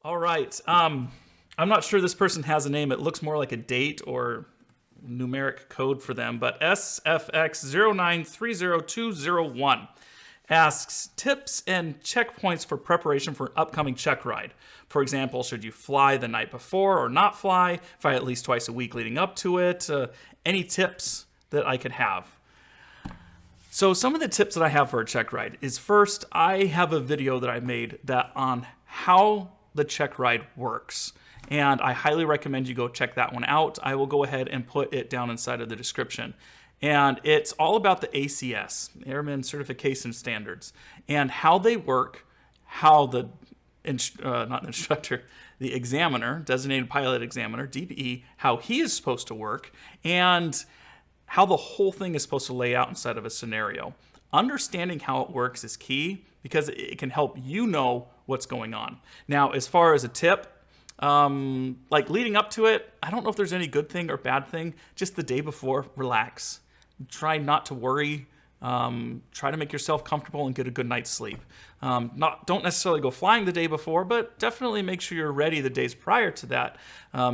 All right. I'm not sure this person has a name. It looks more like a date or numeric code for them, but SFX0930201 asks tips and checkpoints for preparation for an upcoming check ride. For example, should you fly the night before or not fly at least twice a week leading up to it? Any tips that I could have? So some of the tips that I have for a check ride is, first, I have a video that I made on how the check ride works. And I highly recommend you go check that one out. I will go ahead and put it down inside of the description. And it's all about the ACS, Airman Certification Standards, and how they work, how the, not the instructor, the examiner, designated pilot examiner, DPE, how he is supposed to work, and how the whole thing is supposed to lay out inside of a scenario. Understanding how it works is key because it can help you know what's going on. Now, as far as a tip, like leading up to it, I don't know if there's any good thing or bad thing. Just the day before, relax. Try not to worry. Try to make yourself comfortable and get a good night's sleep. Don't necessarily go flying the day before, but definitely make sure you're ready the days prior to that,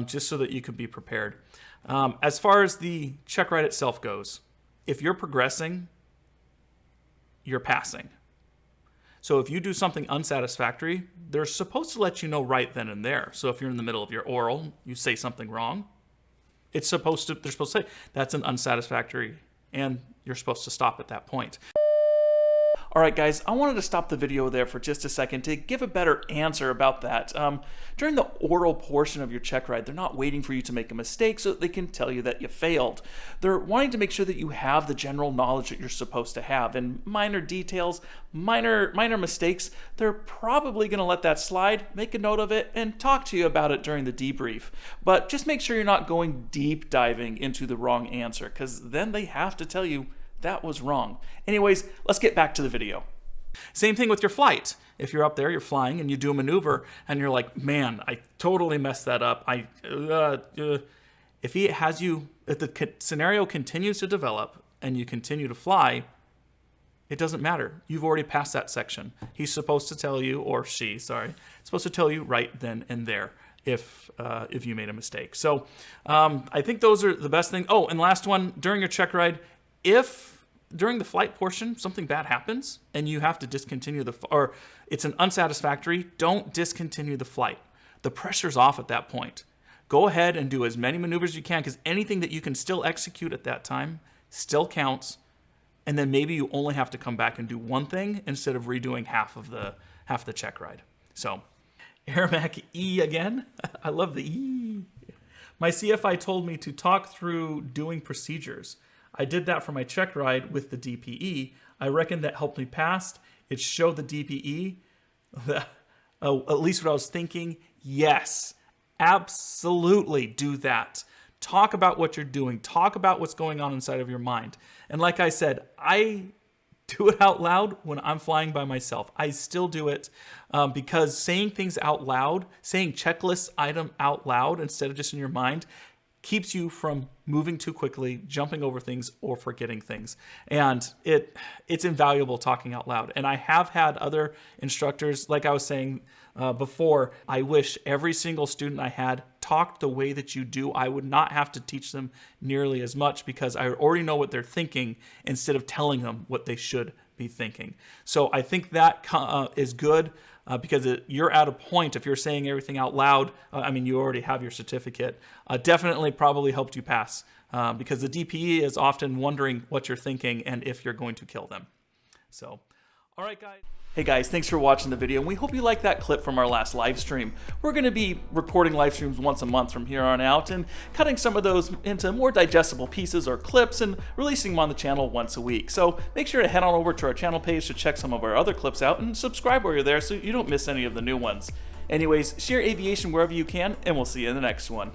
just so that you can be prepared. As far as the check ride itself goes, if you're progressing, you're passing. So if you do something unsatisfactory, they're supposed to let you know right then and there. So if you're in the middle of your oral, you say something wrong, they're supposed to say that's an unsatisfactory, and you're supposed to stop at that point. All right, guys, I wanted to stop the video there for just a second to give a better answer about that. During the oral portion of your check ride, they're not waiting for you to make a mistake so that they can tell you that you failed. They're wanting to make sure that you have the general knowledge that you're supposed to have. And minor details, minor mistakes, they're probably going to let that slide, make a note of it, and talk to you about it during the debrief. But just make sure you're not going deep diving into the wrong answer, because then they have to tell you that was wrong. Anyways, let's get back to the video. Same thing with your flight. If you're up there, you're flying, and you do a maneuver, and you're like, man, I totally messed that up. If the scenario continues to develop and you continue to fly, it doesn't matter. You've already passed that section. He's supposed to tell you, or she, sorry, supposed to tell you right then and there if you made a mistake. So I think those are the best things. Oh, and last one, during your check ride, if during the flight portion something bad happens and you have to discontinue or it's an unsatisfactory, don't discontinue the flight. The pressure's off at that point. Go ahead and do as many maneuvers as you can, because anything that you can still execute at that time still counts. And then maybe you only have to come back and do one thing instead of redoing half the check ride. So, Airmac E again. I love the E. My CFI told me to talk through doing procedures. I did that for my check ride with the DPE. I reckon that helped me pass. It showed the DPE, at least what I was thinking. Yes, absolutely do that. Talk about what you're doing. Talk about what's going on inside of your mind. And like I said, I do it out loud when I'm flying by myself. I still do it because saying things out loud, saying checklist item out loud instead of just in your mind, keeps you from moving too quickly, jumping over things, or forgetting things. And it's invaluable talking out loud. And I have had other instructors, like I was saying before, I wish every single student I had talked the way that you do. I would not have to teach them nearly as much because I already know what they're thinking instead of telling them what they should be thinking. So I think that is good. Because you're at a point, if you're saying everything out loud, you already have your certificate, definitely probably helped you pass because the DPE is often wondering what you're thinking and if you're going to kill them. So, all right, guys. Hey guys, thanks for watching the video, and we hope you liked that clip from our last live stream. We're going to be recording live streams once a month from here on out and cutting some of those into more digestible pieces or clips and releasing them on the channel once a week. So make sure to head on over to our channel page to check some of our other clips out and subscribe while you're there so you don't miss any of the new ones. Anyways, share aviation wherever you can, and we'll see you in the next one.